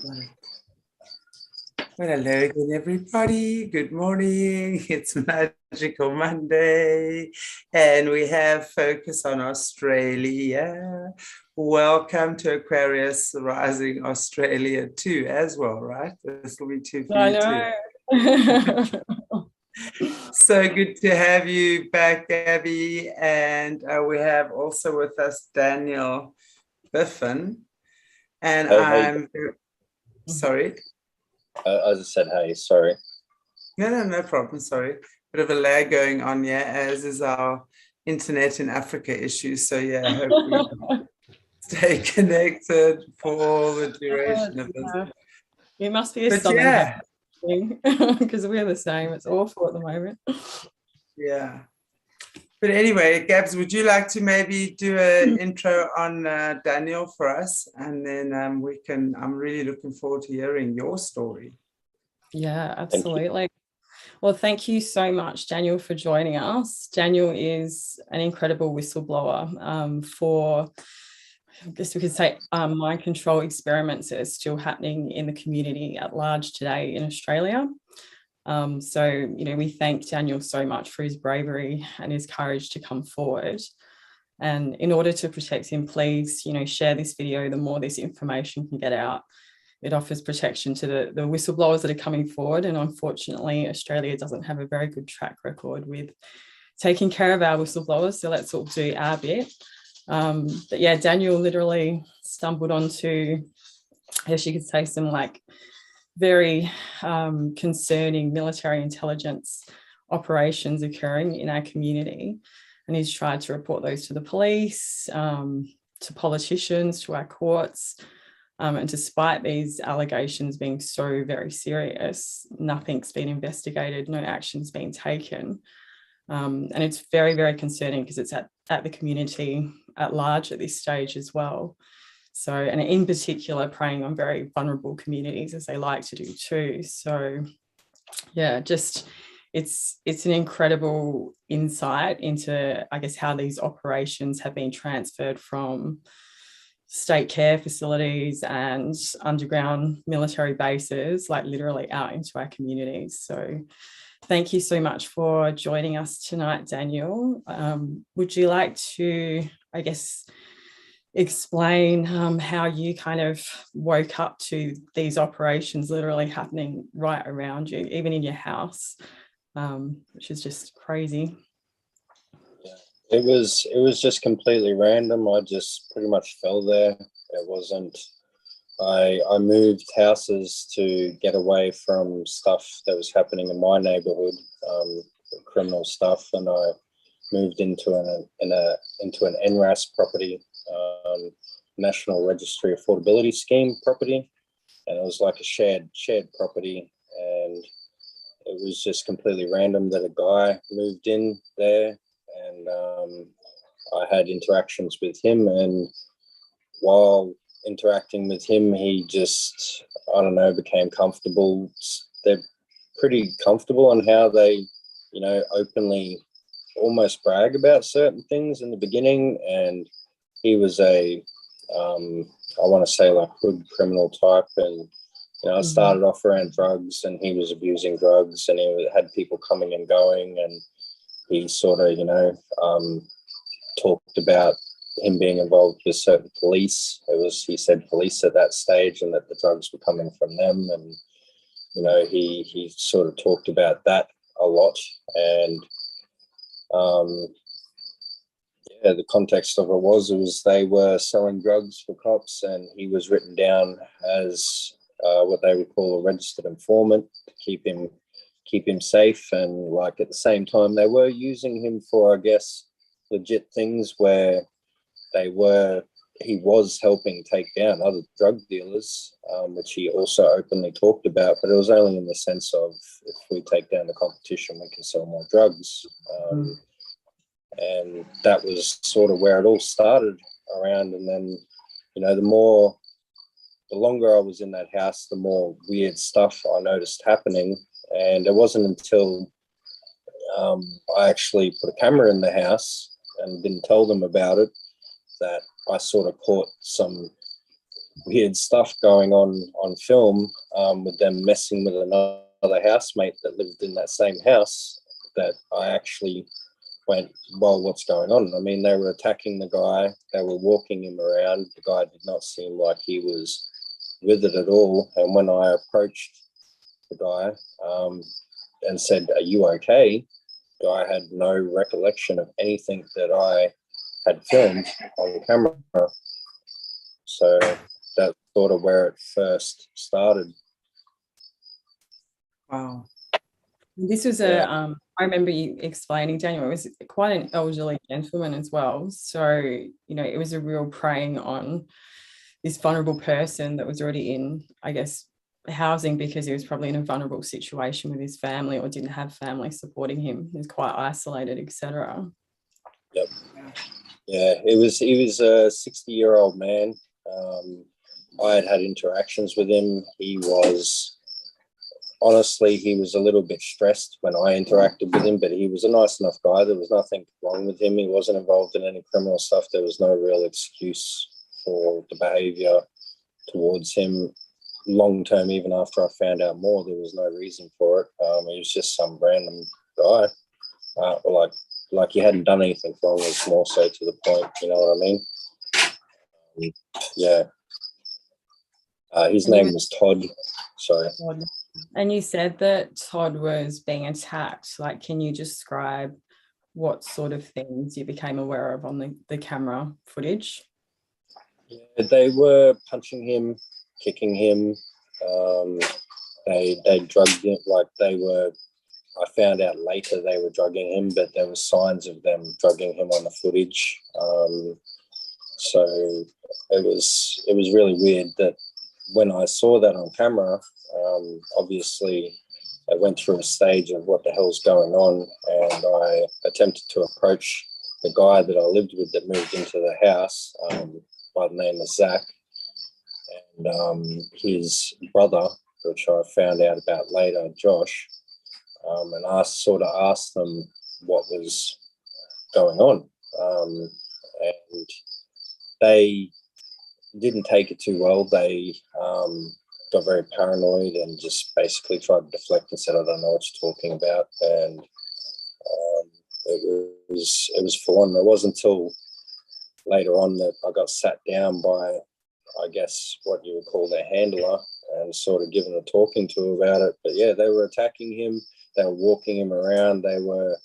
Well, hello again, everybody. Good morning. It's Magical Monday, and we have focus on Australia. Welcome to Aquarius Rising Australia too, as well, right? This will be two for you too. So good to have you back, Gabby. And we have also with us Daniel BIFFIN. And I'm sorry. I just said, hey, sorry. No problem. Sorry. Bit of a lag going on, yeah, as is our internet in Africa issues. So, yeah, I hope we stay connected for all the duration of this. It must be a southern thing because we're the same. It's awful at the moment. Yeah. But anyway, Gabs, would you like to maybe do an intro on Daniel for us? And then we can, I'm really looking forward to hearing your story. Yeah, absolutely. Well, thank you so much, Daniel, for joining us. Daniel is an incredible whistleblower for, I guess we could say, mind control experiments that are still happening in the community at large today in Australia. So, you know, we thank Daniel so much for his bravery and his courage to come forward. And in order to protect him, please, you know, share this video. The more this information can get out, it offers protection to the whistleblowers that are coming forward. And unfortunately, Australia doesn't have a very good track record with taking care of our whistleblowers. So let's all do our bit. But yeah, Daniel literally stumbled onto, I guess you could say, some like very concerning military intelligence operations occurring in our community. And he's tried to report those to the police, to politicians, to our courts. And despite these allegations being so very serious, nothing's been investigated, no action's been taken. And it's very, very concerning because it's at the community at large at this stage as well. So, and in particular, preying on very vulnerable communities, as they like to do too. So, yeah, just it's an incredible insight into, I guess, how these operations have been transferred from state care facilities and underground military bases, like literally out into our communities. So, thank you so much for joining us tonight, Daniel. Would you like to, I guess, explain how you kind of woke up to these operations literally happening right around you, even in your house, which is just crazy? Yeah, it was just completely random. I just pretty much fell there. It wasn't. I moved houses to get away from stuff that was happening in my neighborhood, criminal stuff, and I moved into an NRAS property. National Registry Affordability Scheme property, and it was like a shared property, and it was just completely random that a guy moved in there, and I had interactions with him, and while interacting with him, he just, I don't know, became comfortable. They're pretty comfortable on how they, you know, openly almost brag about certain things in the beginning, and he was a, I want to say like hood criminal type, and you know, I started off around drugs, and he was abusing drugs, and he had people coming and going, and he sort of, you know, talked about him being involved with certain police. He said police at that stage, and that the drugs were coming from them, and you know, he sort of talked about that a lot, and yeah, the context of it was they were selling drugs for cops, and he was written down as what they would call a registered informant to keep him safe. And like at the same time, they were using him for, I guess, legit things where he was helping take down other drug dealers, which he also openly talked about, but it was only in the sense of, if we take down the competition, we can sell more drugs. And that was sort of where it all started around. And then, you know, the longer I was in that house, the more weird stuff I noticed happening. And it wasn't until I actually put a camera in the house and didn't tell them about it that I sort of caught some weird stuff going on film, with them messing with another housemate that lived in that same house, that I actually went, well, what's going on? I mean, they were attacking the guy, they were walking him around. The guy did not seem like he was with it at all. And when I approached the guy and said, "Are you okay?" the guy had no recollection of anything that I had filmed on camera. So that's sort of where it first started. Wow. This was I remember you explaining, Daniel, it was quite an elderly gentleman as well. So, you know, it was a real preying on this vulnerable person that was already in, I guess, housing, because he was probably in a vulnerable situation with his family or didn't have family supporting him. He was quite isolated, etc. Yep. Yeah, he was a 60-year-old man. I had interactions with him. He was, honestly, he was a little bit stressed when I interacted with him, but he was a nice enough guy. There was nothing wrong with him. He wasn't involved in any criminal stuff. There was no real excuse for the behaviour towards him. Long term, even after I found out more, there was no reason for it. He was just some random guy. Like he hadn't done anything wrong. It was more so to the point, you know what I mean? Yeah. His name was Todd. Sorry. And you said that Todd was being attacked. Like, can you describe what sort of things you became aware of on the camera footage? Yeah, they were punching him, kicking him. They drugged him. Like, they were, I found out later they were drugging him, but there were signs of them drugging him on the footage. So it was really weird that when I saw that on camera, obviously I went through a stage of what the hell's going on, and I attempted to approach the guy that I lived with that moved into the house, by the name of Zach, and his brother, which I found out about later, Josh, and I sort of asked them what was going on, and they didn't take it too well. They got very paranoid and just basically tried to deflect and said, "I don't know what you're talking about," and it was full on. It wasn't until later on that I got sat down by, I guess, what you would call their handler, and sort of given a talking to about it. But yeah, they were attacking him. They were walking him around. They were,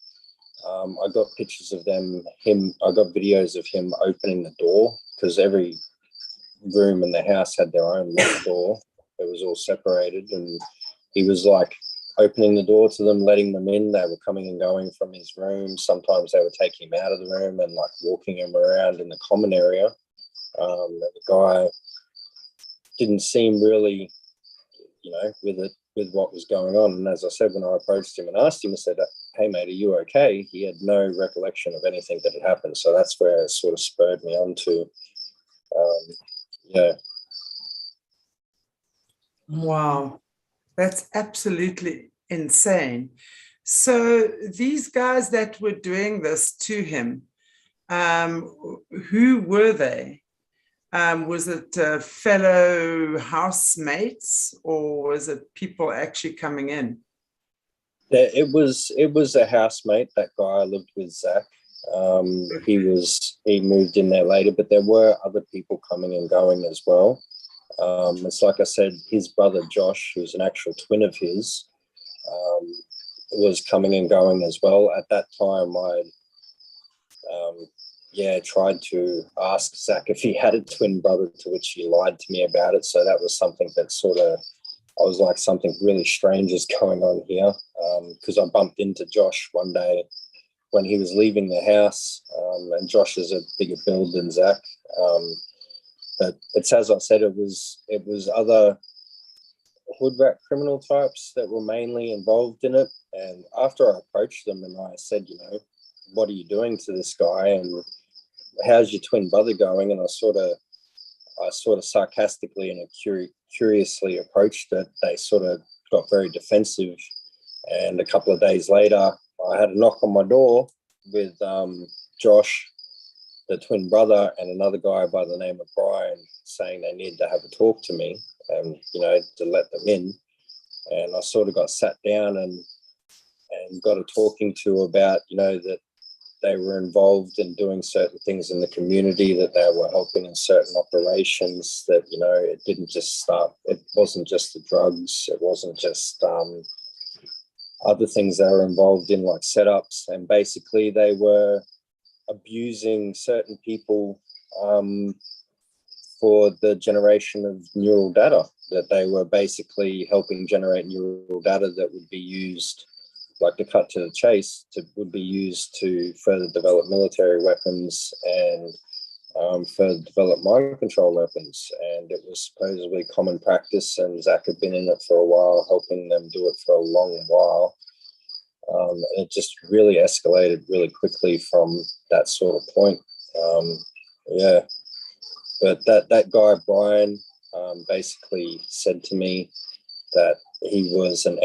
I got pictures of I got videos of him opening the door, because every room in the house had their own locked door. It was all separated, and he was like opening the door to them, letting them in. They were coming and going from his room. Sometimes they would take him out of the room and like walking him around in the common area. The guy didn't seem really, you know, with what was going on. And as I said, when I approached him and asked him, I said, "Hey mate, are you okay?" He had no recollection of anything that had happened. So that's where it sort of spurred me on to, yeah. Wow, that's absolutely insane. So these guys that were doing this to him, who were they? Was it fellow housemates, or was it people actually coming in? It was a housemate. That guy I lived with, Zach. He moved in there later, but there were other people coming and going as well. It's like I said, his brother Josh, who's an actual twin of his, was coming and going as well. At that time, I tried to ask Zach if he had a twin brother, to which he lied to me about it. So that was something that sort of, I was like, something really strange is going on here, because I bumped into Josh one day when he was leaving the house, and Josh is a bigger build than Zach. But it's, as I said, it was other hood rat criminal types that were mainly involved in it. And after I approached them and I said, you know, what are you doing to this guy, and how's your twin brother going? And I sort of sarcastically and curiously approached it. They sort of got very defensive. And a couple of days later, I had a knock on my door with Josh the twin brother and another guy by the name of Brian saying they needed to have a talk to me, you know, to let them in. And I sort of got sat down and got a talking to about, you know, that they were involved in doing certain things in the community, that they were helping in certain operations, that, you know, it didn't just start, it wasn't just the drugs, it wasn't just other things they were involved in, like setups. And basically they were abusing certain people for the generation of neural data, that they were basically helping generate neural data that would be used, like to cut to the chase, would be used to further develop military weapons and further develop mind control weapons. And it was supposedly common practice, and Zach had been in it for a while, helping them do it for a long while. It just really escalated really quickly from that sort of point. Yeah, but that guy Brian basically said to me that he was in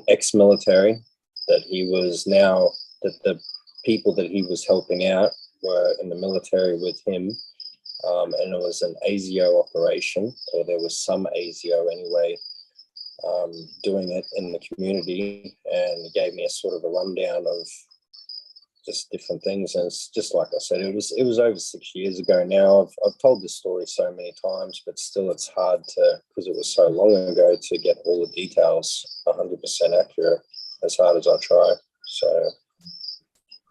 ex-military, that he was now, that the people that he was helping out were in the military with him, and it was an ASIO operation, or there was some ASIO anyway, doing it in the community. And he gave me a sort of a rundown of just different things. And it's just like I said, it was over 6 years ago now. I've told this story so many times, but still it's hard to, because it was so long ago, to get all the details 100% accurate, as hard as I try. So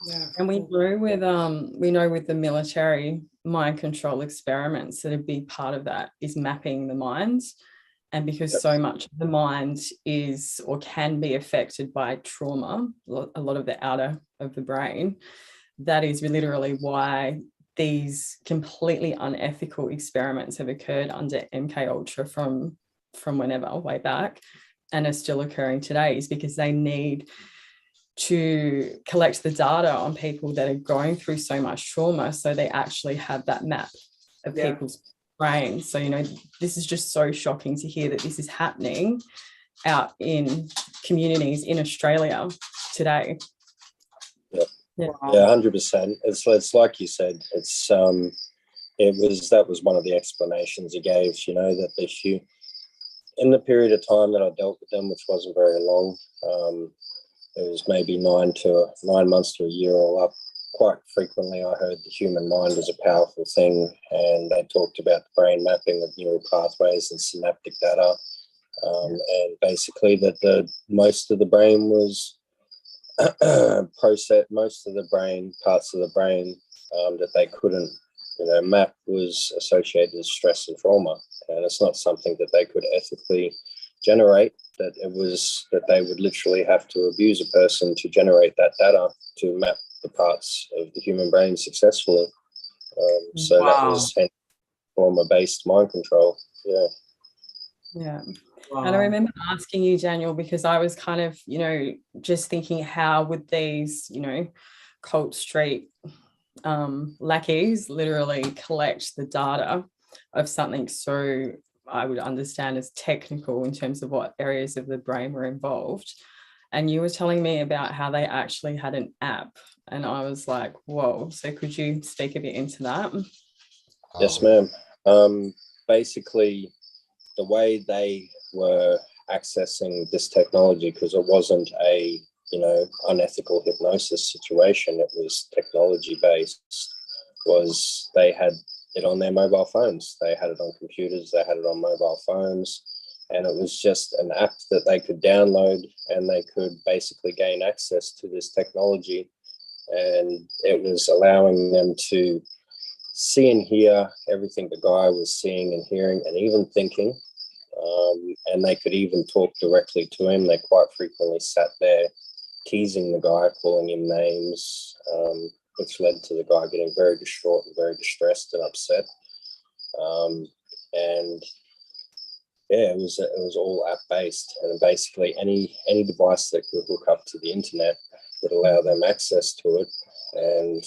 yeah, and we know with the military mind control experiments that a big part of that is mapping the minds. And because so much of the mind is or can be affected by trauma, a lot of the outer of the brain, that is literally why these completely unethical experiments have occurred under MK Ultra from whenever, way back, and are still occurring today, is because they need to collect the data on people that are going through so much trauma, so they actually have that map of people's brain. So, you know, this is just so shocking to hear that this is happening out in communities in Australia today. Yeah, 100%. It's like you said, that was one of the explanations he gave, you know, that in the period of time that I dealt with them, which wasn't very long, it was maybe 9 months to a year all up. Quite frequently I heard the human mind is a powerful thing, and they talked about the brain mapping of neural pathways and synaptic data, and basically that most of the brain was most of the brain, parts of the brain that they couldn't, you know, map, was associated with stress and trauma. And it's not something that they could ethically generate, that it was that they would literally have to abuse a person to generate that data to map the parts of the human brain successfully. So that was trauma-based mind control. Yeah. And I remember asking you, Daniel, because I was kind of, you know, just thinking, how would these, you know, Colt Street lackeys literally collect the data of something so, I would understand, as technical in terms of what areas of the brain were involved. And you were telling me about how they actually had an app, and I was like, whoa. So could you speak a bit into that? Yes, ma'am. Basically, the way they were accessing this technology, because it wasn't a, you know, unethical hypnosis situation, it was technology based, was they had it on their mobile phones. They had it on computers, they had it on mobile phones, and it was just an app that they could download, and they could basically gain access to this technology. And it was allowing them to see and hear everything the guy was seeing and hearing and even thinking. And they could even talk directly to him. They quite frequently sat there teasing the guy, calling him names, which led to the guy getting very distraught and very distressed and upset. And yeah, it was all app based, and basically any device that could hook up to the internet would allow them access to it. And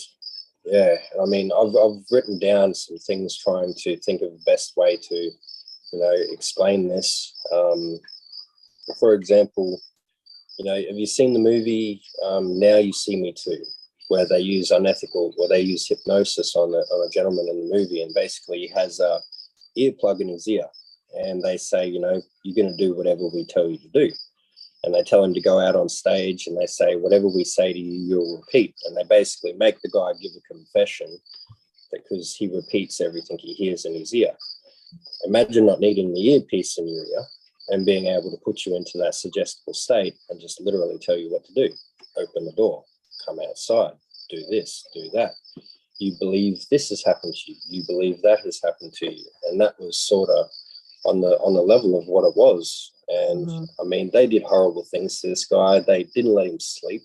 yeah, I mean, I've written down some things trying to think of the best way to, you know, explain this. For example, you know, have you seen the movie Now You See Me Too? where they use hypnosis on a gentleman in the movie, and basically he has a earplug in his ear, and they say, you know, you're going to do whatever we tell you to do. And they tell him to go out on stage, and they say, whatever we say to you, you'll repeat. And they basically make the guy give a confession because he repeats everything he hears in his ear. Imagine not needing the earpiece in your ear and being able to put you into that suggestible state and just literally tell you what to do. Open the door, come outside, do this, do that. You believe this has happened to you. You believe that has happened to you. And that was sort of on the level of what it was. And I mean, they did horrible things to this guy. They didn't let him sleep.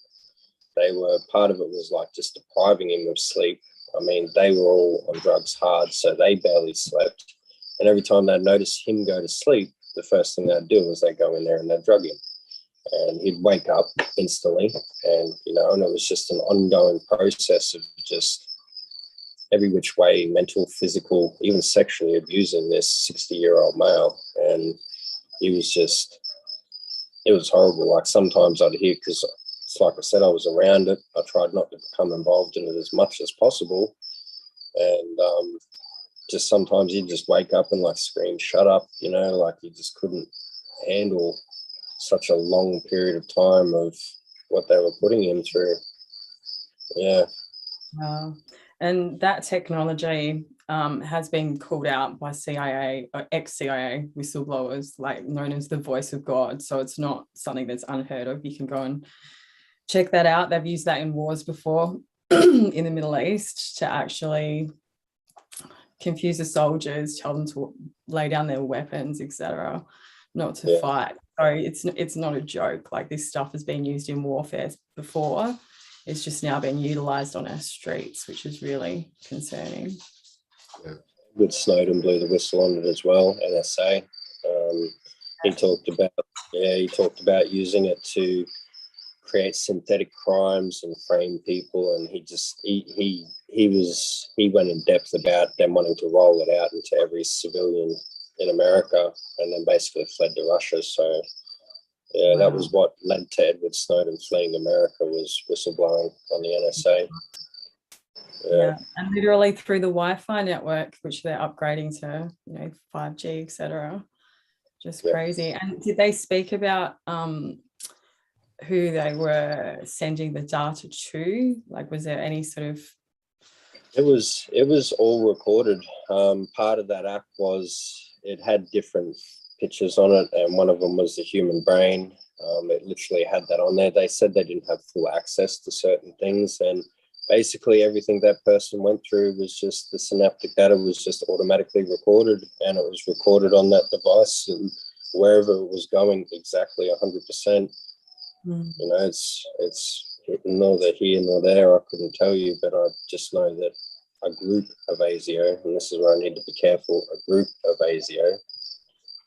Part of it was like just depriving him of sleep. I mean, they were all on drugs hard, so they barely slept. And every time they'd notice him go to sleep, the first thing they'd do was they'd go in there and they'd drug him. And he'd wake up instantly. And, you know, and it was just an ongoing process of just every which way, mental, physical, even sexually abusing this 60-year-old male. And he was just, it was horrible. Like sometimes I'd hear, because it's like I said, I was around it. I tried not to become involved in it as much as possible. And just sometimes you'd just wake up and like scream, shut up, you know, like you just couldn't handle such a long period of time of what they were putting him through. Yeah. Wow. And that technology has been called out by CIA or ex-CIA whistleblowers, like known as the voice of God. So it's not something that's unheard of. You can go and check that out. They've used that in wars before in the Middle East to actually confuse the soldiers, tell them to lay down their weapons, etc., not to fight. So it's not a joke. Like this stuff has been used in warfare before. It's just now been utilised on our streets, which is really concerning. Yeah. Good Snowden blew the whistle on it as well, NSA. He talked about using it to create synthetic crimes and frame people, and he went in depth about them wanting to roll it out into every civilian in America, and then basically fled to Russia. So yeah, that was what led to Edward Snowden fleeing America, was whistleblowing on the NSA. Yeah, and literally through the Wi-Fi network, which they're upgrading to, 5G, etc. Just crazy. And did they speak about who they were sending the data to? Like, was there any sort of? It was all recorded. Part of that app was it had different pictures on it, and one of them was the human brain. It literally had that on there. They said they didn't have full access to certain things, and basically everything that person went through was just the synaptic data was just automatically recorded, and it was recorded on that device, and wherever it was going exactly 100%. You know, it's neither here nor there. I couldn't tell you, but I just know that a group of ASIO, and this is where I need to be careful, a group of ASIO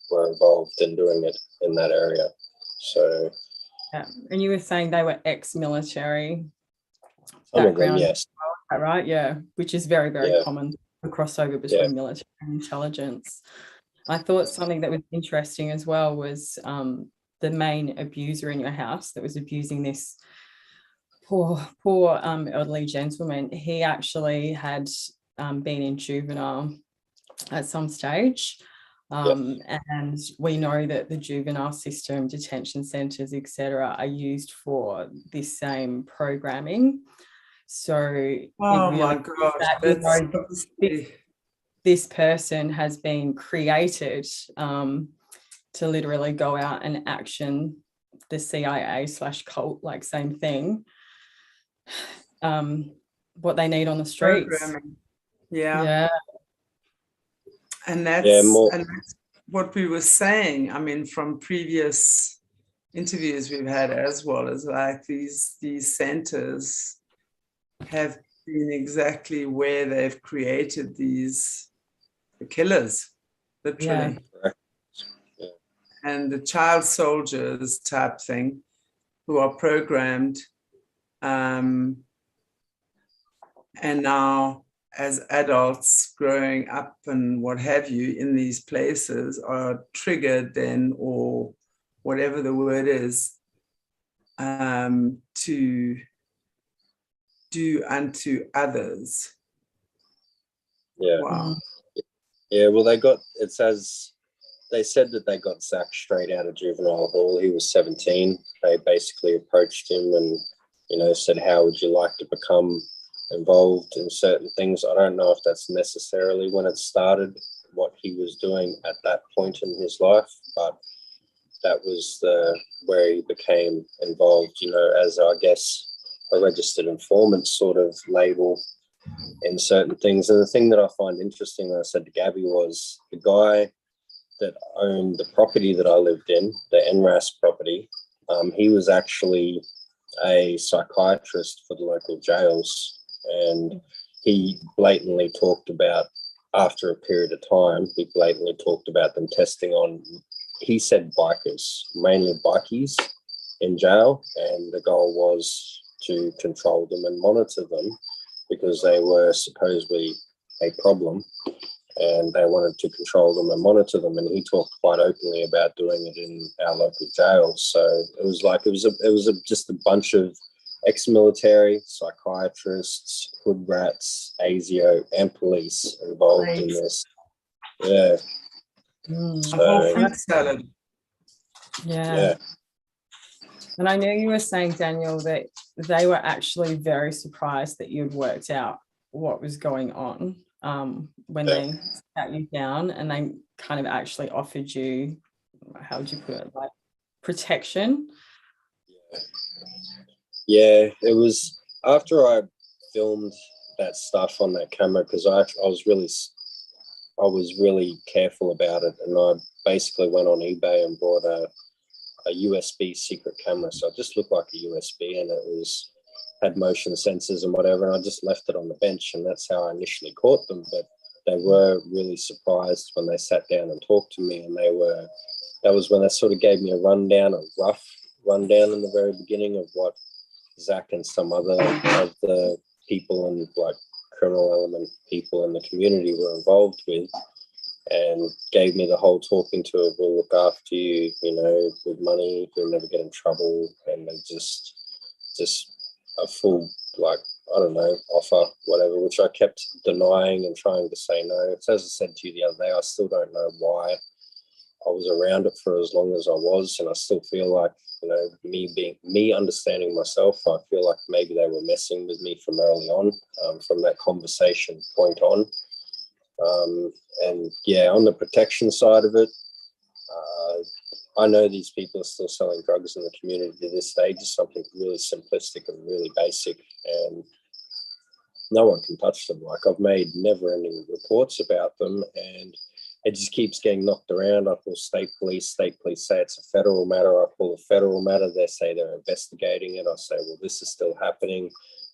were involved in doing it in that area. So yeah, and you were saying they were ex-military background, yes, right? Yeah, which is very, very common, the crossover between military and intelligence. I thought something that was interesting as well was the main abuser in your house that was abusing this poor elderly gentleman. He actually had been in juvenile at some stage. And we know that the juvenile system, detention centres, etc., are used for this same programming. So my gosh, this person has been created to literally go out and action the CIA/cult, like same thing, what they need on the streets. Yeah. And that's what we were saying. I mean, from previous interviews we've had as well, as like these centers have been exactly where they've created the killers, literally. Yeah. And the child soldiers type thing who are programmed and now as adults growing up and what have you in these places are triggered then, or whatever the word is, to do unto others. Yeah. Wow. Yeah, well, they said that they got Zach straight out of juvenile hall. He was 17. They basically approached him and, said, how would you like to become involved in certain things? I don't know if that's necessarily when it started, what he was doing at that point in his life, but that was where he became involved, as, I guess, a registered informant sort of label in certain things. And the thing that I find interesting, that I said to Gabby, was the guy that owned the property that I lived in, the NRAS property, he was actually a psychiatrist for the local jails, and he blatantly talked about, after a period of time, he blatantly talked about them testing on, he said, bikers, mainly bikies in jail, and the goal was to control them and monitor them because they were supposedly a problem, and they wanted to control them and monitor them. And he talked quite openly about doing it in our local jails. So it was just a bunch of ex-military, psychiatrists, hood rats, ASIO, and police involved in this. Yeah. A whole fruit salad. Yeah. And I know you were saying, Daniel, that they were actually very surprised that you'd worked out what was going on when they sat you down, and they kind of actually offered you, how would you put it, like protection? Yeah, it was after I filmed that stuff on that camera, because I was really careful about it, and I basically went on eBay and bought a USB secret camera. So it just looked like a USB, and it had motion sensors and whatever, and I just left it on the bench, and that's how I initially caught them. But they were really surprised when they sat down and talked to me, and that was when they sort of gave me a rough rundown in the very beginning of what Zach and some other of the people and like criminal element people in the community were involved with, and gave me the whole talking to it, we'll look after you, with money, you'll never get in trouble, and then just a full, like, I don't know, offer, whatever, which I kept denying and trying to say no. It's, as I said to you the other day, I still don't know why I was around it for as long as I was, and I still feel like, me understanding myself, I feel like maybe they were messing with me from early on, from that conversation point on. And yeah, on the protection side of it, I know these people are still selling drugs in the community to this day, just something really simplistic and really basic, and no one can touch them. Like, I've made never-ending reports about them, and it just keeps getting knocked around. I call state police say it's a federal matter. I call a federal matter. They say they're investigating it. I say, well, this is still happening.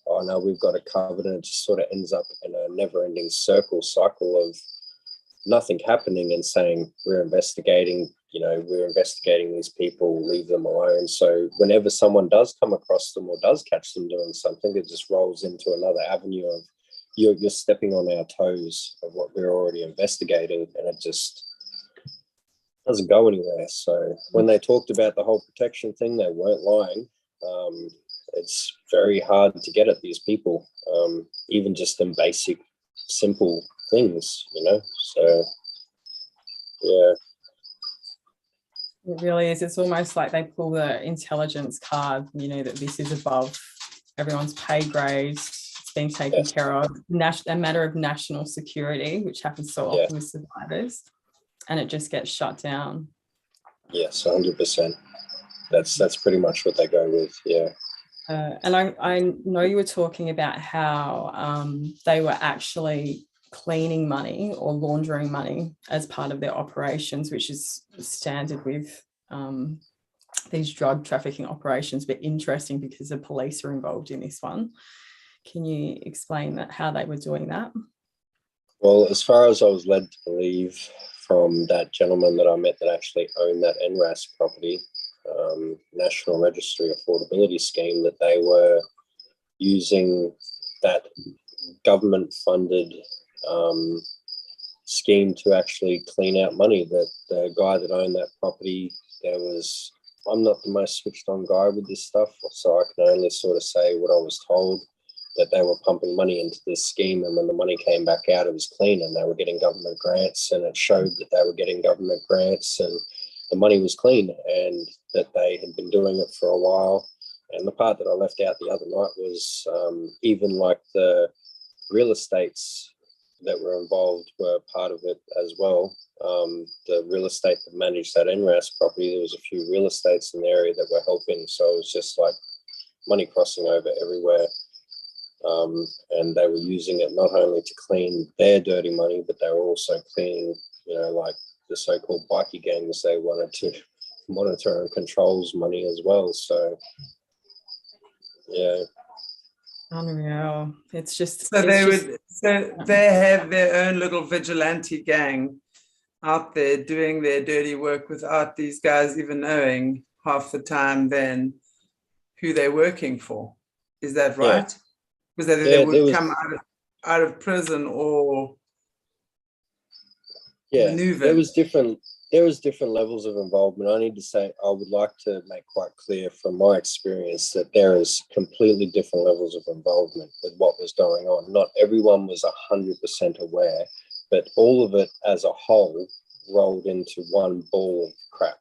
Oh, no, we've got it covered. And it just sort of ends up in a never-ending cycle of nothing happening and saying, we're investigating these people, leave them alone. So whenever someone does come across them or does catch them doing something, it just rolls into another avenue of, you're stepping on our toes of what we're already investigating, and it just doesn't go anywhere. So when they talked about the whole protection thing, they weren't lying. It's very hard to get at these people, even just in basic, simple things, So, yeah. It really is. It's almost like they pull the intelligence card, that this is above everyone's pay grade. Being taken care of, a matter of national security, which happens so often with survivors, and it just gets shut down. Yes, 100%. That's pretty much what they go with. Yeah. And I know you were talking about how they were actually cleaning money or laundering money as part of their operations, which is standard with these drug trafficking operations, but interesting because the police are involved in this one. Can you explain how they were doing that? Well, as far as I was led to believe from that gentleman that I met that actually owned that NRAS property, National Registry Affordability Scheme, that they were using that government-funded scheme to actually clean out money. That the guy that owned that property, I'm not the most switched on guy with this stuff, so I can only sort of say what I was told. that they were pumping money into this scheme, and when the money came back out, it was clean, and they were getting government grants, and it showed that they were getting government grants, and the money was clean, and that they had been doing it for a while. And the part that I left out the other night was even like the real estates that were involved were part of it as well. The real estate that managed that NRAS property, there was a few real estates in the area that were helping. So it was just like money crossing over everywhere. And they were using it not only to clean their dirty money, but they were also cleaning, you know, like the so-called bikie gangs. They wanted to monitor and controls money as well. So, yeah. Unreal. It's just so they have their own little vigilante gang out there doing their dirty work without these guys even knowing half the time then who they're working for. Is that right? Because they would come out of prison or maneuver. There was different levels of involvement. I need to say, I would like to make quite clear from my experience that there is completely different levels of involvement with what was going on. Not everyone was 100% aware, but all of it as a whole rolled into one ball of crap.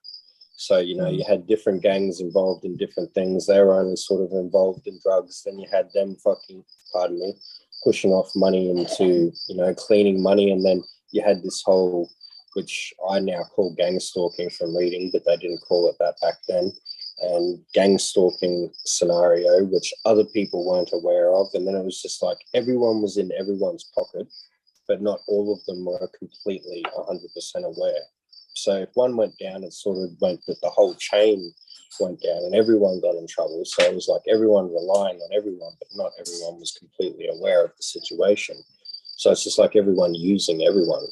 So, you know, you had different gangs involved in different things. They were only sort of involved in drugs. Then you had them pushing off money into, you know, cleaning money. And then you had this whole, which I now call gang stalking from reading, but they didn't call it that back then, and gang stalking scenario, which other people weren't aware of. And then it was just like everyone was in everyone's pocket, but not all of them were completely 100% aware. So if one went down, it sort of went that the whole chain went down and everyone got in trouble. So it was like everyone relying on everyone, but not everyone was completely aware of the situation. So it's just like everyone using everyone.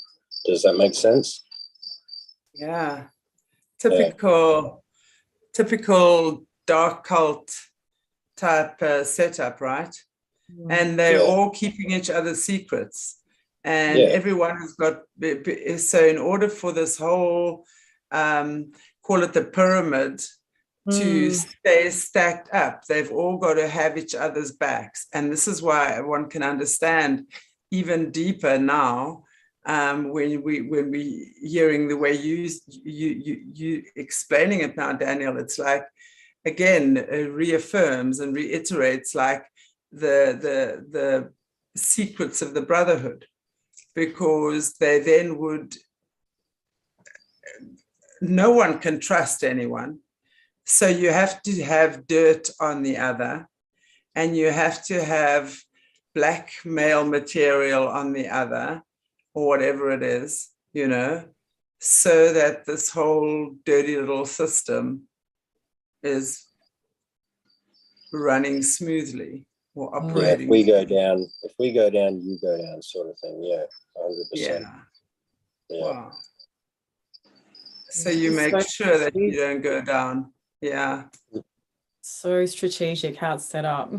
Does that make sense? Yeah. Typical dark cult type setup, right? And they're all keeping each other's secrets. And everyone has got, so in order for this whole, call it the pyramid, to stay stacked up, they've all got to have each other's backs. And this is why one can understand even deeper now, when we hearing the way you explaining it now, Daniel, it's like, again, reaffirms and reiterates like the secrets of the brotherhood. Because they then would, no one can trust anyone. So you have to have dirt on the other, and you have to have blackmail material on the other, or whatever it is, you know, so that this whole dirty little system is running smoothly. Or operating. If we go down, you go down, sort of thing. Yeah, 100%. Yeah. Wow. So you make sure that you don't go down. Yeah. So strategic how it's set up.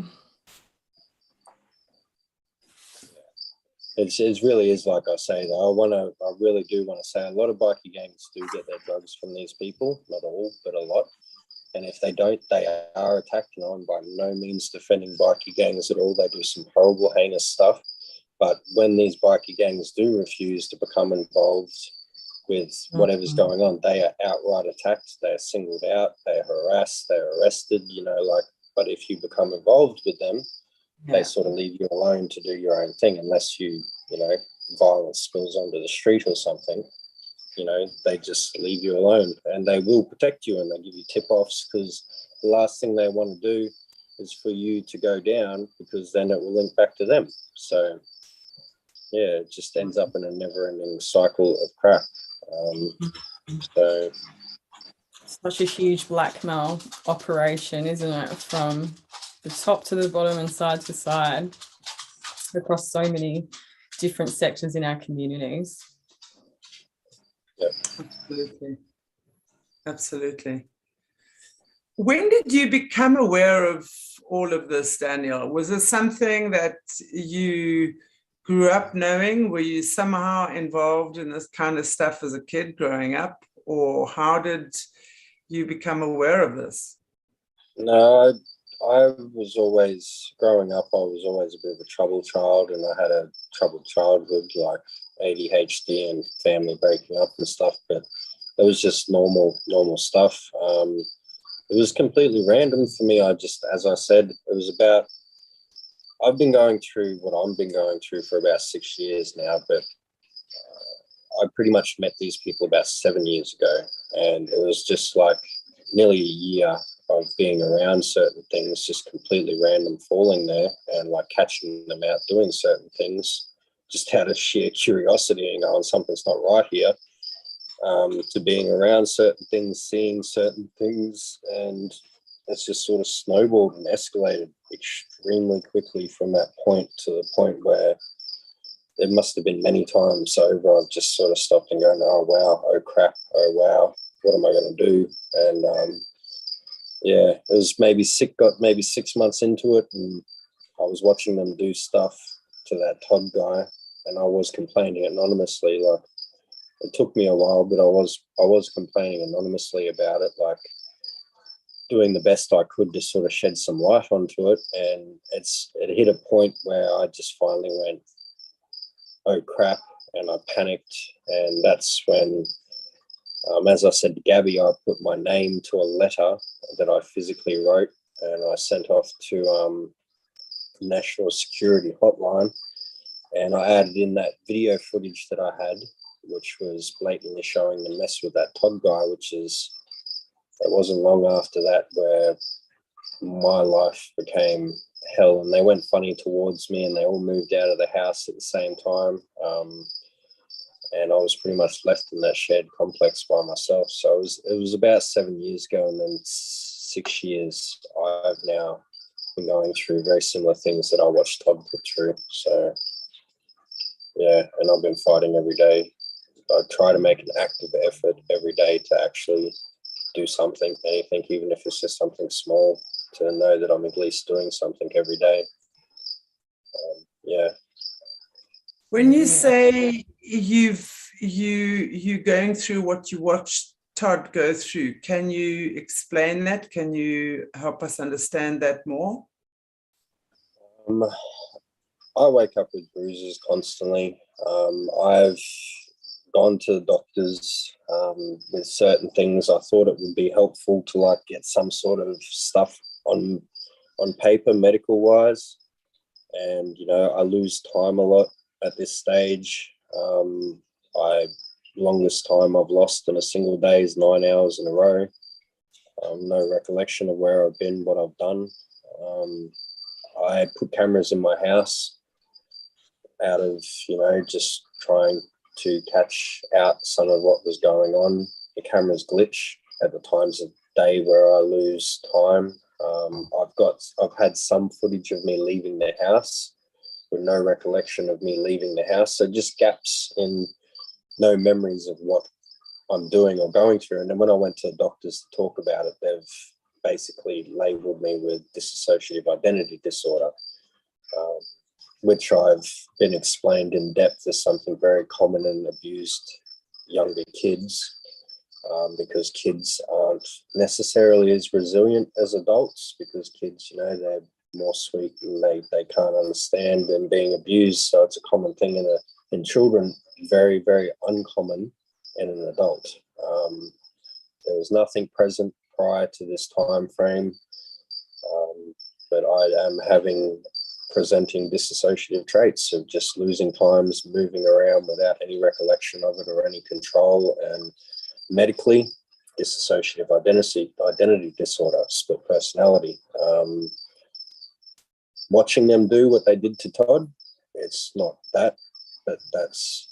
It really is, like I say, though. I really do want to say a lot of bikie gangs do get their drugs from these people. Not all, but a lot. And if they don't, they are attacked. And I'm by no means defending bikie gangs at all. They do some horrible, heinous stuff. But when these bikie gangs do refuse to become involved with whatever's going on, they are outright attacked. They are singled out. They are harassed. They are arrested. You know, like. But if you become involved with them, they sort of leave you alone to do your own thing, unless you know, violence spills onto the street or something. You know, they just leave you alone, and they will protect you, and they give you tip-offs, because the last thing they want to do is for you to go down, because then it will link back to them. So, yeah, it just ends up in a never-ending cycle of crap. So, such a huge blackmail operation, isn't it? From the top to the bottom and side to side, across so many different sectors in our communities. Absolutely. When did you become aware of all of this, Daniel? Was it something that you grew up knowing? Were you somehow involved in this kind of stuff as a kid growing up? Or how did you become aware of this? No, I was always, growing up, I was always a bit of a troubled child, and I had a troubled childhood, like ADHD and family breaking up and stuff, but it was just normal stuff. It was completely random for me. As I said, it was about, I've been going through what I've been going through for about 6 years now, but I pretty much met these people about 7 years ago, and it was just like nearly a year of being around certain things, just completely random, falling there and like catching them out doing certain things, just out of sheer curiosity and going, something's not right here, to being around certain things, seeing certain things, and it's just sort of snowballed and escalated extremely quickly from that point to the point where it must have been many times over I've just sort of stopped and gone, oh wow, oh crap, oh wow, what am I going to do? And yeah, it was got maybe 6 months into it, and I was watching them do stuff to that Todd guy, and I was complaining anonymously. Like, it took me a while, but I was complaining anonymously about it, like doing the best I could to sort of shed some light onto it. And it hit a point where I just finally went, oh crap, and I panicked. And that's when, as I said to Gabby, I put my name to a letter that I physically wrote, and I sent off to National Security Hotline, and I added in that video footage that I had, which was blatantly showing the mess with that Todd guy, it wasn't long after that where my life became hell, and they went funny towards me, and they all moved out of the house at the same time. And I was pretty much left in that shared complex by myself. So it was about 7 years ago, and then 6 years I've now been going through very similar things that I watched Todd put through. So yeah, and I've been fighting every day. I try to make an active effort every day to actually do something, anything, even if it's just something small, to know that I'm at least doing something every day. Yeah. When you say you're going through what you watched Todd go through, can you explain that? Can you help us understand that more? I wake up with bruises constantly. I've gone to the doctors with certain things. I thought it would be helpful to like get some sort of stuff on paper, medical wise, and I lose time a lot at this stage. Longest time I've lost in a single day is 9 hours in a row. No recollection of where I've been, what I've done. I put cameras in my house out of just trying to catch out some of what was going on. The cameras glitch at the times of day where I lose time. I've had some footage of me leaving the house with no recollection of me leaving the house. So just gaps in no memories of what I'm doing or going through. And then when I went to the doctors to talk about it, they've basically labeled me with dissociative identity disorder, which I've been explained in depth as something very common in abused younger kids, because kids aren't necessarily as resilient as adults, because kids, they're more sweet and they can't understand them being abused. So it's a common thing in children, very, very uncommon in an adult. There was nothing present prior to this time frame, but I am presenting dissociative traits of just losing times, moving around without any recollection of it or any control, and medically, dissociative identity disorder, split personality. Watching them do what they did to Todd, it's not that, but that's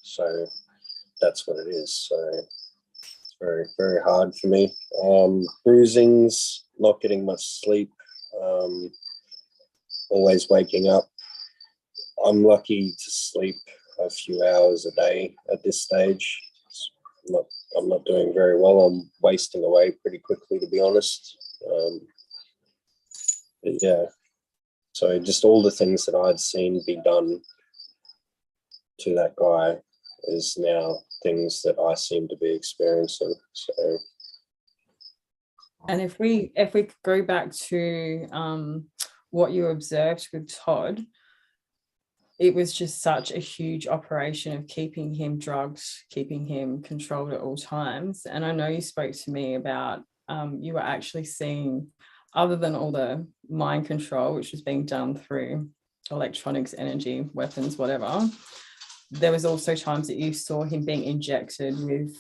what it is. So it's very, very hard for me. Bruisings, not getting much sleep, always waking up. I'm lucky to sleep a few hours a day at this stage. I'm not doing very well. I'm wasting away pretty quickly, to be honest. But yeah, so just all the things that I'd seen be done to that guy is now things that I seem to be experiencing. So And if we go back to what you observed with Todd, it was just such a huge operation of keeping him drugged, keeping him controlled at all times. And I know you spoke to me about you were actually seeing, other than all the mind control, which was being done through electronics, energy, weapons, whatever, there was also times that you saw him being injected with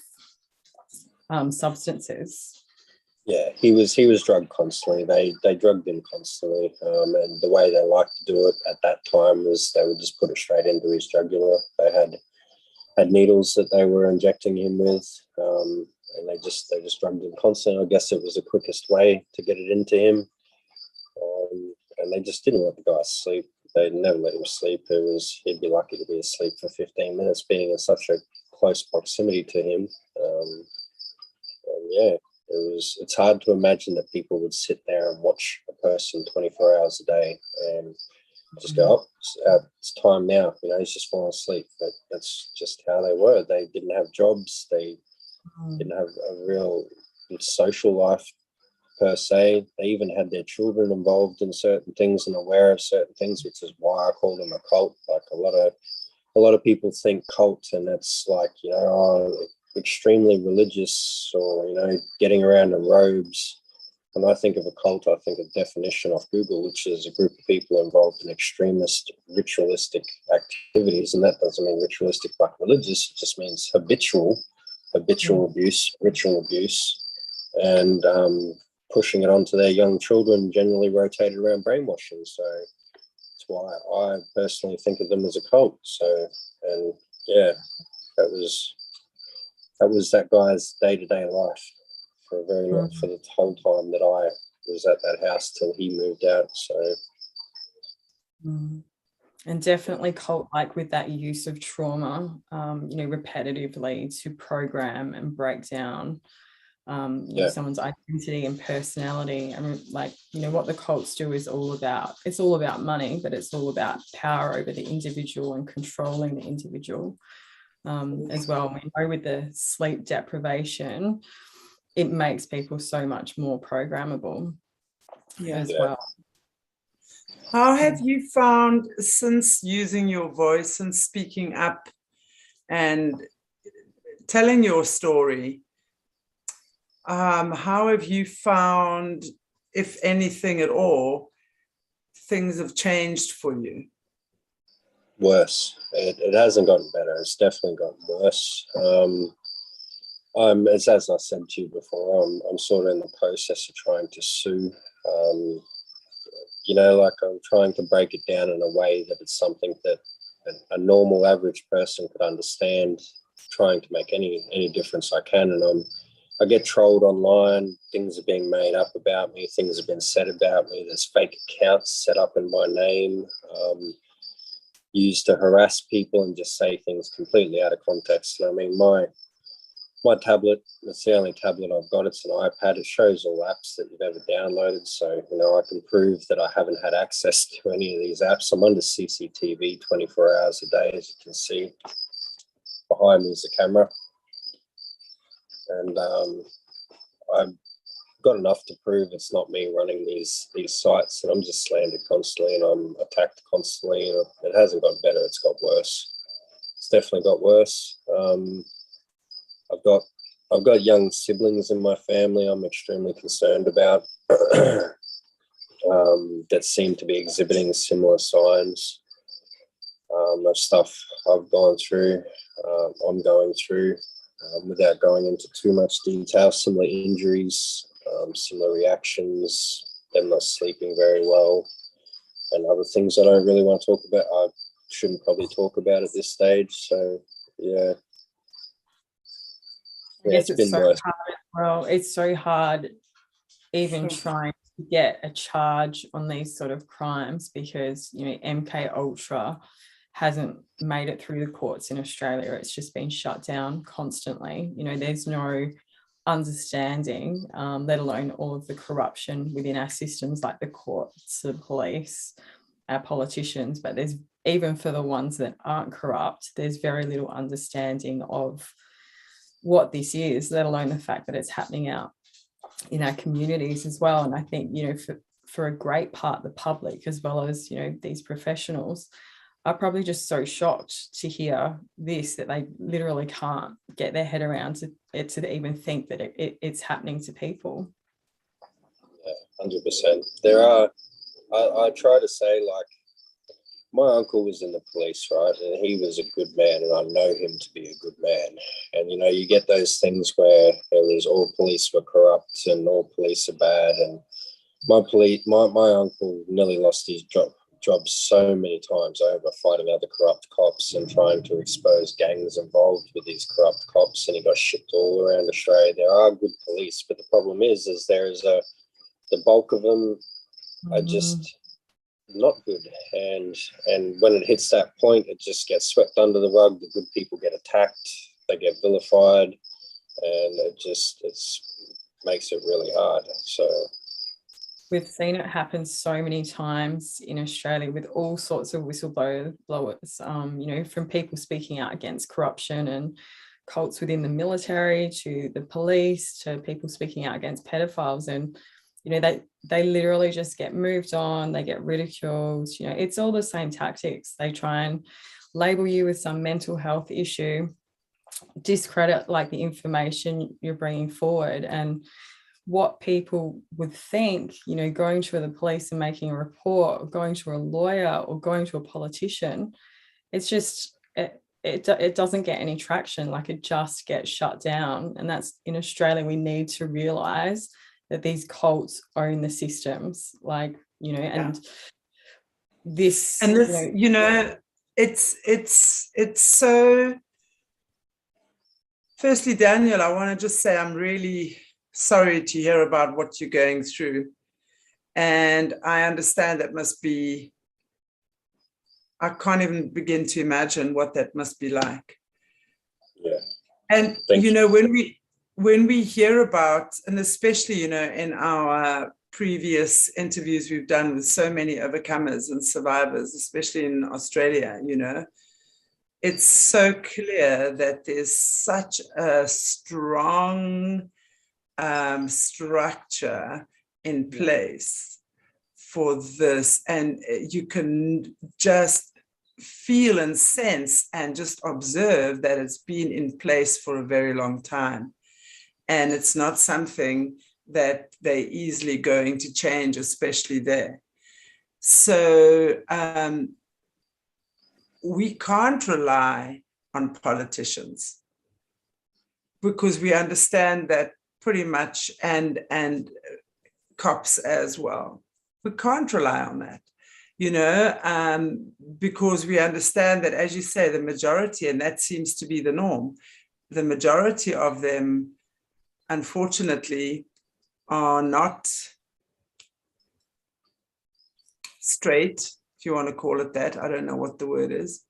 substances. Yeah, he was drugged constantly. They drugged him constantly, and the way they liked to do it at that time was they would just put it straight into his jugular. They had needles that they were injecting him with, and they just drugged him constantly. I guess it was the quickest way to get it into him, and they just didn't let the guy sleep. They never let him sleep. He'd be lucky to be asleep for 15 minutes, being in such a close proximity to him. And yeah. It's hard to imagine that people would sit there and watch a person 24 hours a day and just go, it's time now, he's just falling asleep. But that's just how they were. They didn't have jobs. They didn't have a real social life per se. They even had their children involved in certain things and aware of certain things, which is why I call them a cult. Like a lot of people think cult, and it's like, extremely religious, or getting around in robes. When I think of a cult, I think of definition off Google, which is a group of people involved in extremist ritualistic activities, and that doesn't mean ritualistic like religious. It just means habitual abuse, ritual abuse, and pushing it onto their young children, generally rotated around brainwashing. So that's why I personally think of them as a cult. So, and yeah, that was that guy's day-to-day life for a very long, for the whole time that I was at that house till he moved out. So and definitely cult-like with that use of trauma, repetitively to program and break down someone's identity and personality. And what the cults do is it's all about money, but it's all about power over the individual and controlling the individual. As well. We know with the sleep deprivation, it makes people so much more programmable as well. How have you found, since using your voice and speaking up and telling your story, how have you found, if anything at all, things have changed for you? Worse. It hasn't gotten better. It's definitely gotten worse. As I said to you before, I'm sort of in the process of trying to sue. I'm trying to break it down in a way that it's something that a normal average person could understand, trying to make any difference I can. And I get trolled online. Things are being made up about me. Things have been said about me. There's fake accounts set up in my name, used to harass people and just say things completely out of context. And I mean, my tablet, it's the only tablet I've got. It's an iPad. It shows all apps that you've ever downloaded. So, I can prove that I haven't had access to any of these apps. I'm under CCTV 24 hours a day, as you can see. Behind me is the camera. And I've got enough to prove it's not me running these sites, and I'm just slandered constantly and I'm attacked constantly, and it hasn't got better, it's got worse. It's definitely got worse. I've got young siblings in my family I'm extremely concerned about that seem to be exhibiting similar signs of stuff I've gone through, I'm going through, without going into too much detail. Similar injuries, similar reactions, them not sleeping very well, and other things I don't really want to talk about. I shouldn't probably talk about at this stage. So yeah. Yes, it's so hard as well. It's so hard even trying to get a charge on these sort of crimes, because MK Ultra hasn't made it through the courts in Australia. It's just been shut down constantly. There's no understanding, let alone all of the corruption within our systems, like the courts, the police, our politicians. But there's, even for the ones that aren't corrupt, there's very little understanding of what this is, let alone the fact that it's happening out in our communities as well. And I think, you know, for a great part, the public, as well as, you know, these professionals, are probably just so shocked to hear this, that they literally can't get their head around to even think that it's happening to people. Yeah, 100%. There are, I try to say, like, my uncle was in the police, right? And he was a good man, and I know him to be a good man. And, you know, you get those things where there was all police were corrupt and all police are bad. And my uncle nearly lost his job so many times over fighting other corrupt cops and trying to expose gangs involved with these corrupt cops. And he got shipped all around Australia. There are good police, but the problem is the bulk of them are just not good, and when it hits that point, it just gets swept under the rug. The good people get attacked, they get vilified, and it makes it really hard. So we've seen it happen so many times in Australia with all sorts of whistleblowers, you know, from people speaking out against corruption and cults within the military, to the police, to people speaking out against pedophiles. And you know, they literally just get moved on, they get ridiculed. You know, it's all the same tactics. They try and label you with some mental health issue, discredit like the information you're bringing forward. And what people would think, you know, going to the police and making a report, or going to a lawyer, or going to a politician, it's just, it doesn't get any traction. Like, it just gets shut down. And that's, in Australia, we need to realise that these cults own the systems, like, you know, and this, you know, it's so. Firstly, Daniel, I want to just say I'm really sorry to hear about what you're going through, and I understand that must be. I can't even begin to imagine what that must be like. Yeah, and you know, when we hear about, and especially, you know, in our previous interviews we've done with so many overcomers and survivors, especially in Australia, you know, it's so clear that there's such a strong structure in place for this. And you can just feel and sense and just observe that it's been in place for a very long time. And it's not something that they're easily going to change, especially there. So we can't rely on politicians, because we understand that pretty much, and cops as well. We can't rely on that, you know, because we understand that, as you say, the majority, and that seems to be the norm, the majority of them, unfortunately, are not straight, if you want to call it that. I don't know what the word is,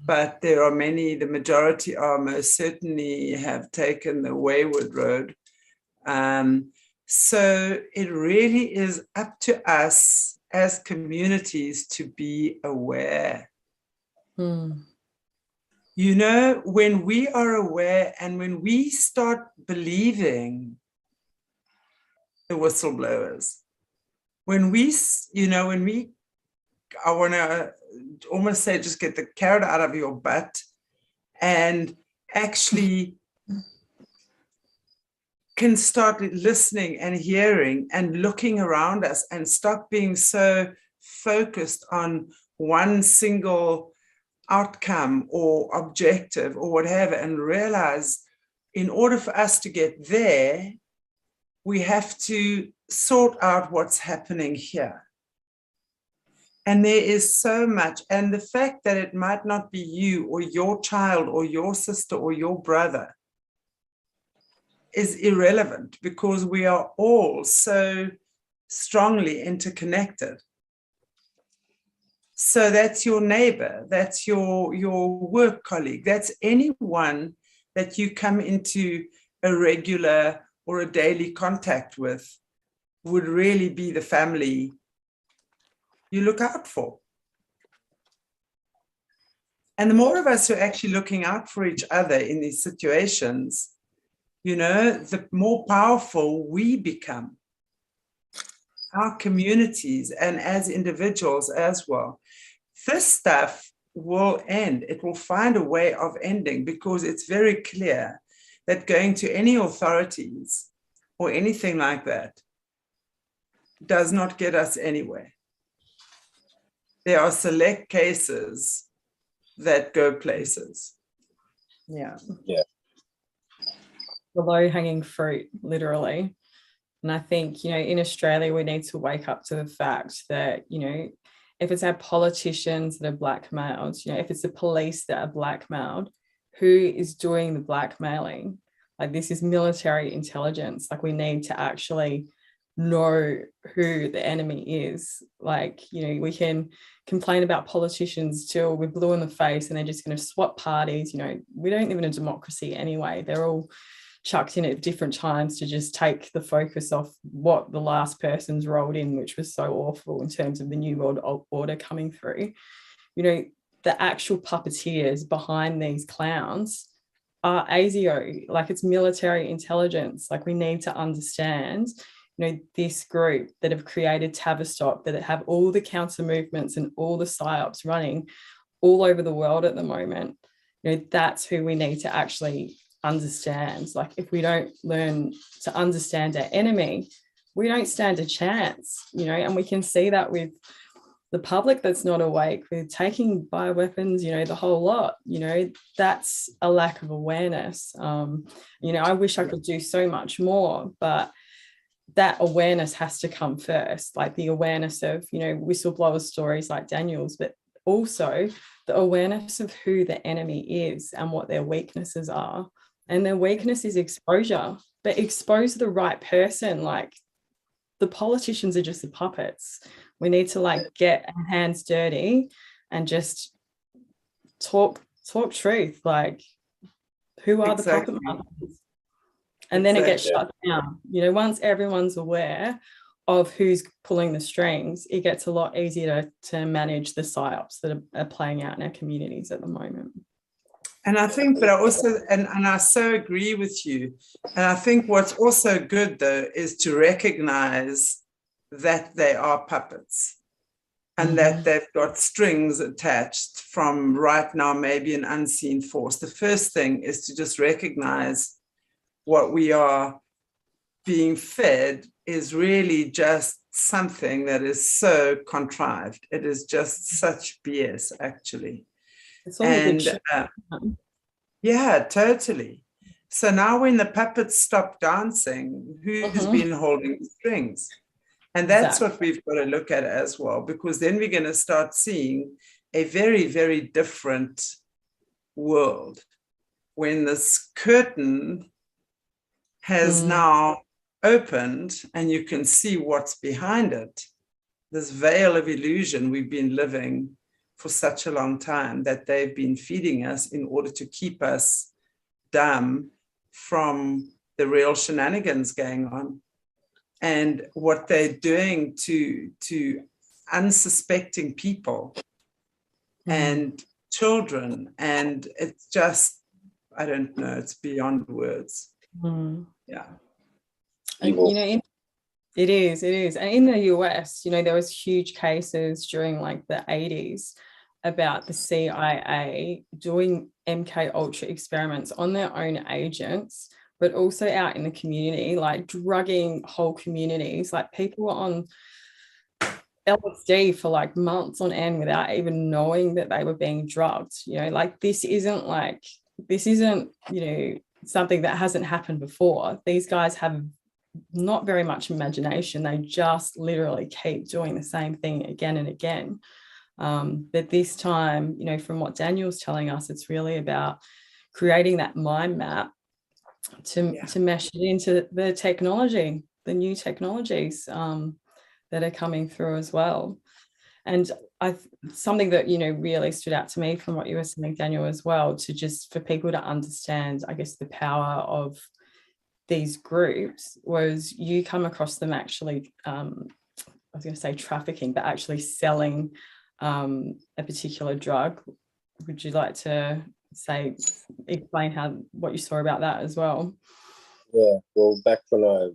but there are many, the majority are most certainly have taken the wayward road. So it really is up to us as communities to be aware. You know, when we are aware and when we start believing the whistleblowers, when we, you know, I want to almost say, just get the carrot out of your butt and actually can start listening and hearing and looking around us, and stop being so focused on one single outcome or objective or whatever, and realize in order for us to get there, we have to sort out what's happening here. And there is so much. And the fact that it might not be you or your child or your sister or your brother is irrelevant, because we are all so strongly interconnected. So that's your neighbor, that's your work colleague, that's anyone that you come into a regular or a daily contact with, would really be the family you look out for. And the more of us who are actually looking out for each other in these situations, you know, the more powerful we become, our communities and as individuals as well. This stuff will end. It will find a way of ending, because it's very clear that going to any authorities or anything like that does not get us anywhere. There are select cases that go places. Yeah. Yeah. The low-hanging fruit, literally. And I think, you know, in Australia, we need to wake up to the fact that, you know, if it's our politicians that are blackmailed, you know, if it's the police that are blackmailed, who is doing the blackmailing? Like, this is military intelligence. Like, we need to actually know who the enemy is. Like, you know, we can complain about politicians till we're blue in the face and they're just going to swap parties. You know, we don't live in a democracy anyway. They're all chucked in at different times to just take the focus off what the last person's rolled in, which was so awful in terms of the New World Order coming through. You know, the actual puppeteers behind these clowns are ASIO, like, it's military intelligence. Like, we need to understand, you know, this group that have created Tavistock, that have all the counter movements and all the psyops running all over the world at the moment. You know, that's who we need to actually understand. Like, if we don't learn to understand our enemy, we don't stand a chance, you know. And we can see that with the public that's not awake, with taking bioweapons, you know, the whole lot. You know, that's a lack of awareness. You know, I wish I could do so much more, but that awareness has to come first, like the awareness of, you know, whistleblower stories like Daniel's, but also the awareness of who the enemy is and what their weaknesses are. And their weakness is exposure, but expose the right person. Like, the politicians are just the puppets. We need to, like, get our hands dirty and just talk truth. Like, who are the puppet masters? And then it gets shut down. You know, once everyone's aware of who's pulling the strings, it gets a lot easier to manage the psyops that are playing out in our communities at the moment. And I think, but I also, and I so agree with you. And I think what's also good, though, is to recognize that they are puppets and that they've got strings attached from, right now, maybe an unseen force. The first thing is to just recognize what we are being fed is really just something that is so contrived. It is just such BS, actually. And yeah, totally. So now when the puppets stop dancing, who's been holding the strings? And that's what we've got to look at as well, because then we're going to start seeing a very, very different world when this curtain has now opened and you can see what's behind it. This veil of illusion we've been living for such a long time, that they've been feeding us in order to keep us dumb from the real shenanigans going on, and what they're doing to unsuspecting people and children. And it's just, I don't know, it's beyond words. Yeah. And, you know, it is. And in the US, you know, there was huge cases during, like, the 80s about the CIA doing MK Ultra experiments on their own agents, but also out in the community, like drugging whole communities. Like, people were on LSD for like months on end without even knowing that they were being drugged. You know, like, this isn't, you know, something that hasn't happened before. These guys have not very much imagination. They just literally keep doing the same thing again and again. But this time, you know, from what Daniel's telling us, it's really about creating that mind map to mesh it into the technology, the new technologies that are coming through as well. And something that, you know, really stood out to me from what you were saying, Daniel, as well, to just for people to understand, I guess, the power of these groups, was you come across them actually, I was going to say trafficking, but actually selling a particular drug. Would you like to explain what you saw about that as well? Yeah, well, back when I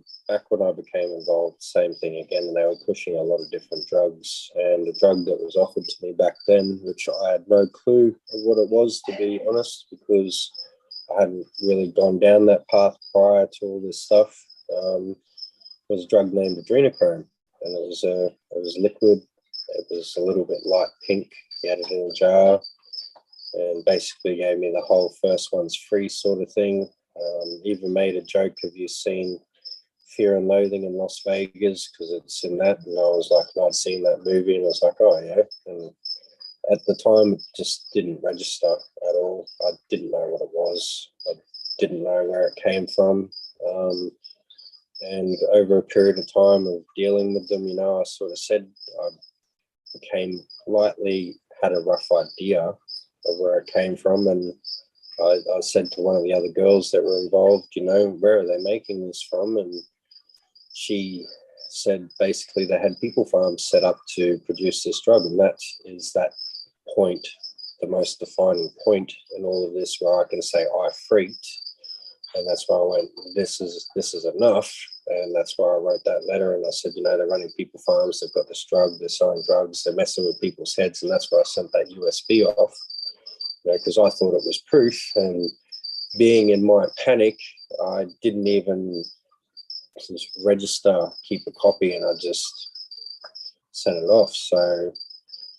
became involved, same thing again. They were pushing a lot of different drugs, and the drug that was offered to me back then, which I had no clue of what it was, to be honest, because I hadn't really gone down that path prior to all this stuff, was a drug named adrenochrome, and it was liquid. It was a little bit light pink. He had it in a jar, and basically gave me the whole first one's free sort of thing. Even made a joke, have you seen Fear and Loathing in Las Vegas? Because it's in that. And I was like, and I'd seen that movie, and I was like, oh yeah. And at the time, it just didn't register at all. I didn't know what it was. I didn't know where it came from. And over a period of time of dealing with them, I sort of said I had a rough idea of where it came from. And I said to one of the other girls that were involved, where are they making this from? And she said basically they had people farms set up to produce this drug. And that is that point, the most defining point in all of this, where I can say I freaked. And that's why I went, this is enough. And that's why I wrote that letter. And I said, they're running people farms. They've got this drug. They're selling drugs. They're messing with people's heads. And that's why I sent that USB off, because I thought it was proof. And being in my panic, I didn't even register, keep a copy, and I just sent it off. So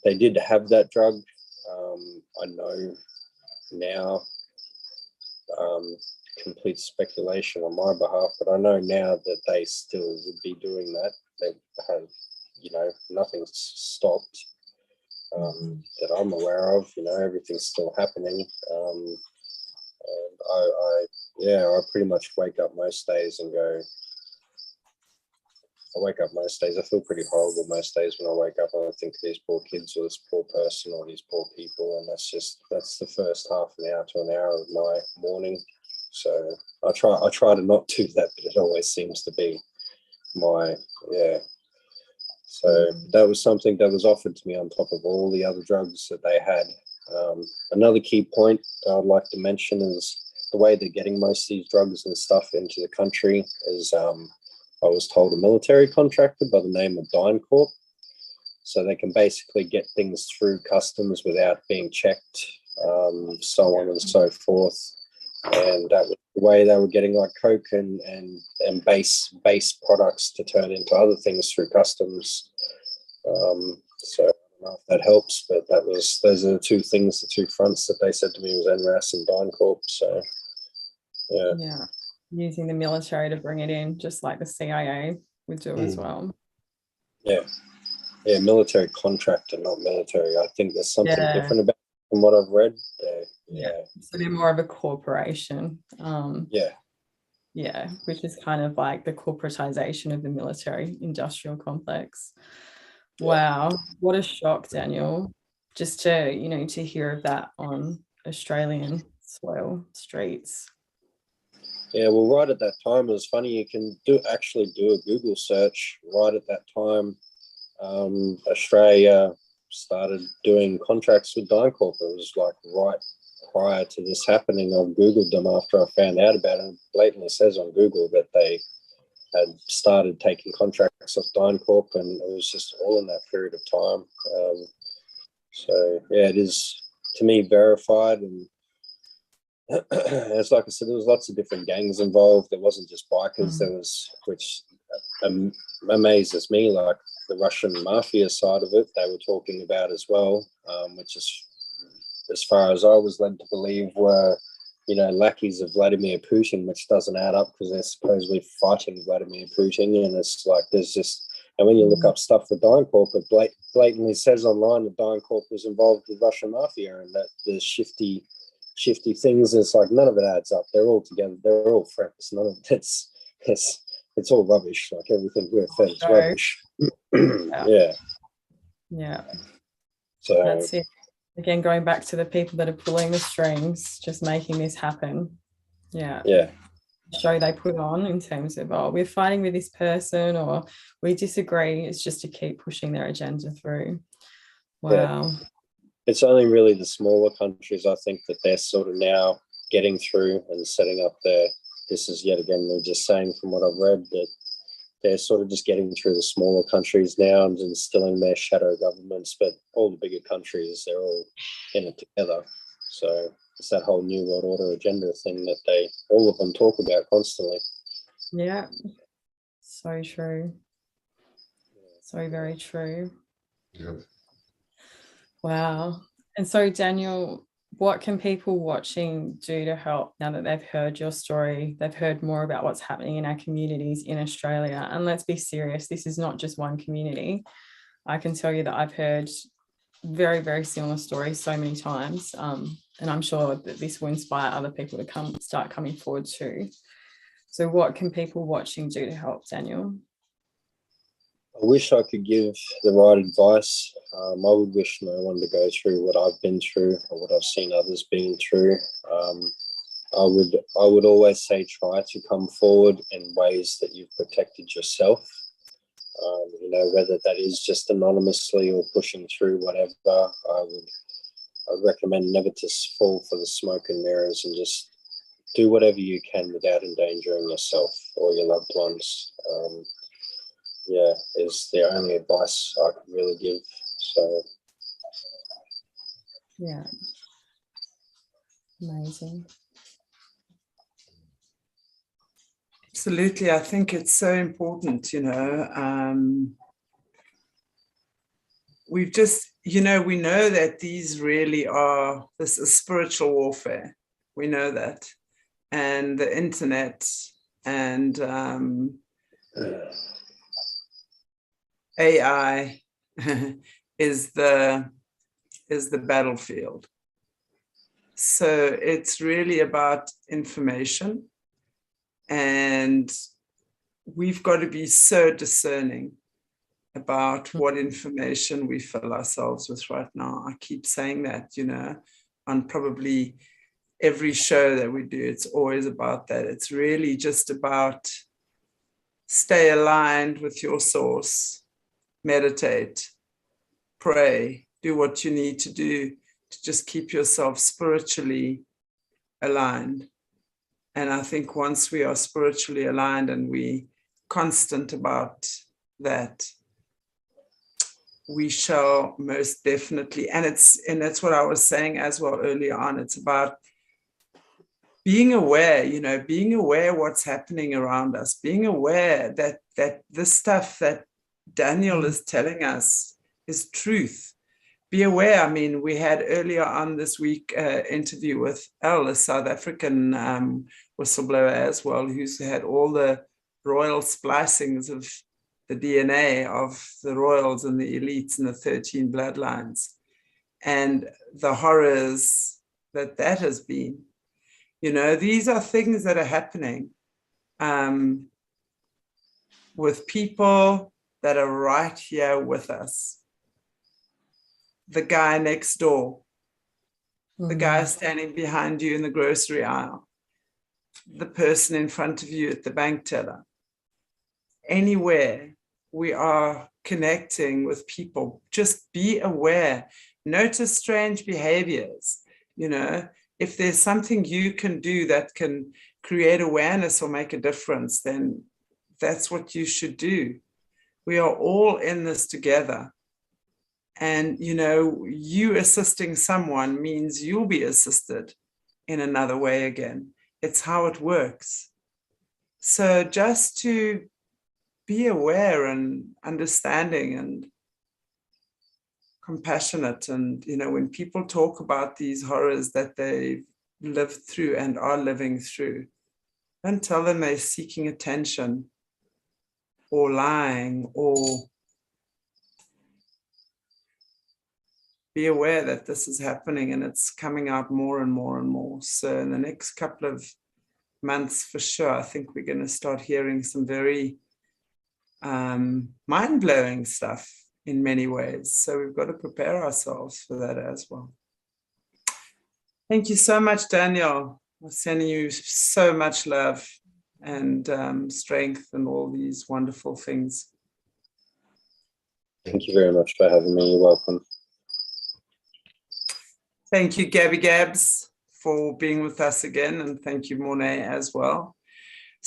they did have that drug. I know now, complete speculation on my behalf, but I know now that they still would be doing that. They have, nothing's stopped that I'm aware of. Everything's still happening. And I pretty much wake up most days and go, I feel pretty horrible most days when I wake up, and I think these poor kids or this poor person or these poor people. And that's the first half an hour to an hour of my morning. So I try to not do that, but it always seems to be So that was something that was offered to me on top of all the other drugs that they had. Another key point I'd like to mention is the way they're getting most of these drugs and stuff into the country is, I was told, a military contractor by the name of DynCorp. So they can basically get things through customs without being checked, so on and so forth. And that was the way they were getting like Coke and base products to turn into other things through customs. So I don't know if that helps, but those are the two fronts that they said to me was NRAS and DynCorp. So yeah, using the military to bring it in, just like the CIA would do as well. Yeah, military contractor, not military. I think there's something different about it from what I've read. So they're more of a corporation. Which is kind of like the corporatisation of the military industrial complex. Wow, what a shock, Daniel, just to to hear of that on Australian soil streets. Yeah, well, right at that time, it was funny. You can actually do a Google search. Right at that time, Australia started doing contracts with DynCorp. It was like right prior to this happening. I Googled them after I found out about it. It blatantly says on Google that they had started taking contracts off DynCorp, and it was just all in that period of time. So yeah, it is, to me, verified. And it's like I said, there was lots of different gangs involved. There wasn't just bikers. There was, which amazes me, like the Russian mafia side of it, they were talking about as well, which is, as far as I was led to believe, were, lackeys of Vladimir Putin, which doesn't add up because they're supposedly fighting Vladimir Putin. And it's like, and when you look up stuff for DynCorp, it blatantly says online that DynCorp was involved with Russian mafia and that there's shifty things. It's like, none of it adds up. They're all together. They're all friends. None of it's all rubbish. Like everything we're fed is rubbish. Yeah. So that's it. Again, going back to the people that are pulling the strings, just making this happen. Yeah. Show they put on in terms of, we're fighting with this person or we disagree. It's just to keep pushing their agenda through. Wow. It's only really the smaller countries, I think, that they're sort of now getting through and setting up this is yet again, they're just saying from what I've read that they're sort of just getting through the smaller countries now and instilling their shadow governments, but all the bigger countries, they're all in it together. So it's that whole New World Order agenda thing that all of them talk about constantly. Yeah, so true. So very true. Yeah. Wow. And so, Daniel, what can people watching do to help now that they've heard your story? They've heard more about what's happening in our communities in Australia. And let's be serious, this is not just one community. I can tell you that I've heard very, very similar stories so many times. And I'm sure that this will inspire other people to start coming forward too. So what can people watching do to help, Daniel? I wish I could give the right advice. I would wish no one to go through what I've been through or what I've seen others being through. I would always say try to come forward in ways that you've protected yourself. You know, whether that is just anonymously or pushing through whatever. I'd recommend never to fall for the smoke and mirrors, and just do whatever you can without endangering yourself or your loved ones. Yeah, is the only advice I could really give. So yeah, amazing. Absolutely. I think it's so important, you know. We've just, you know, we know that these really are, this is spiritual warfare. We know that. And the internet and AI is the battlefield. So it's really about information, and we've got to be so discerning about what information we fill ourselves with right now. I keep saying that, you know, on probably every show that we do, it's always about that. It's really just about stay aligned with your source, meditate, pray, do what you need to do to just keep yourself spiritually aligned. And I think once we are spiritually aligned and we constant about that, we shall most definitely, and that's what I was saying as well earlier on, it's about being aware, you know, being aware what's happening around us, being aware that this stuff that Daniel is telling us is truth. Be aware. I mean, we had earlier on this week interview with Elle, a South African whistleblower as well, who's had all the royal splicings of the DNA of the royals and the elites and the 13 bloodlines, and the horrors that has been. You know, these are things that are happening with people that are right here with us. The guy next door, the guy standing behind you in the grocery aisle, the person in front of you at the bank teller. Anywhere we are connecting with people, just be aware. Notice strange behaviors. You know, if there's something you can do that can create awareness or make a difference, then that's what you should do. We are all in this together. And, you know, you assisting someone means you'll be assisted in another way again. It's how it works. So just to be aware and understanding and compassionate. And, you know, when people talk about these horrors that they've lived through and are living through, don't tell them they're seeking attention or lying, or be aware that this is happening and it's coming out more and more and more. So in the next couple of months, for sure, I think we're going to start hearing some very mind-blowing stuff in many ways. So we've got to prepare ourselves for that as well. Thank you so much, Daniel. I'm sending you so much love and strength and all these wonderful things. thank you very much for having me. You're welcome. Thank you, Gabby Gabs, for being with us again. And thank you, Morné, as well.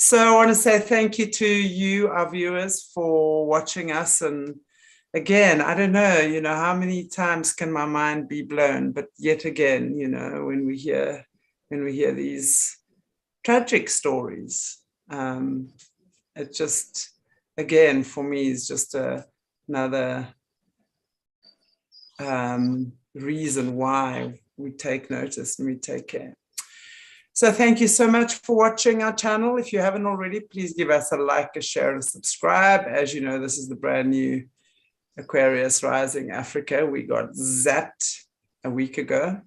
So I want to say thank you to you, our viewers, for watching us. And again, I don't know, how many times can my mind be blown? But yet again, when we hear these tragic stories, it just, again, for me, is just another reason why we take notice and we take care. So thank you so much for watching our channel. If you haven't already, please give us a like, a share, and a subscribe. As you know, this is the brand new Aquarius Rising Africa. We got zapped a week ago.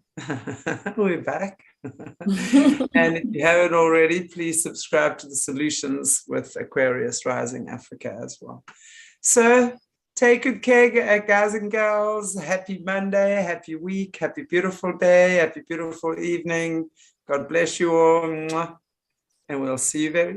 We're back. And if you haven't already, please subscribe to the Solutions with Aquarius Rising Africa as well. So take good care, guys and girls. Happy Monday, happy week, happy beautiful day, happy beautiful evening. God bless you all. And we'll see you very soon.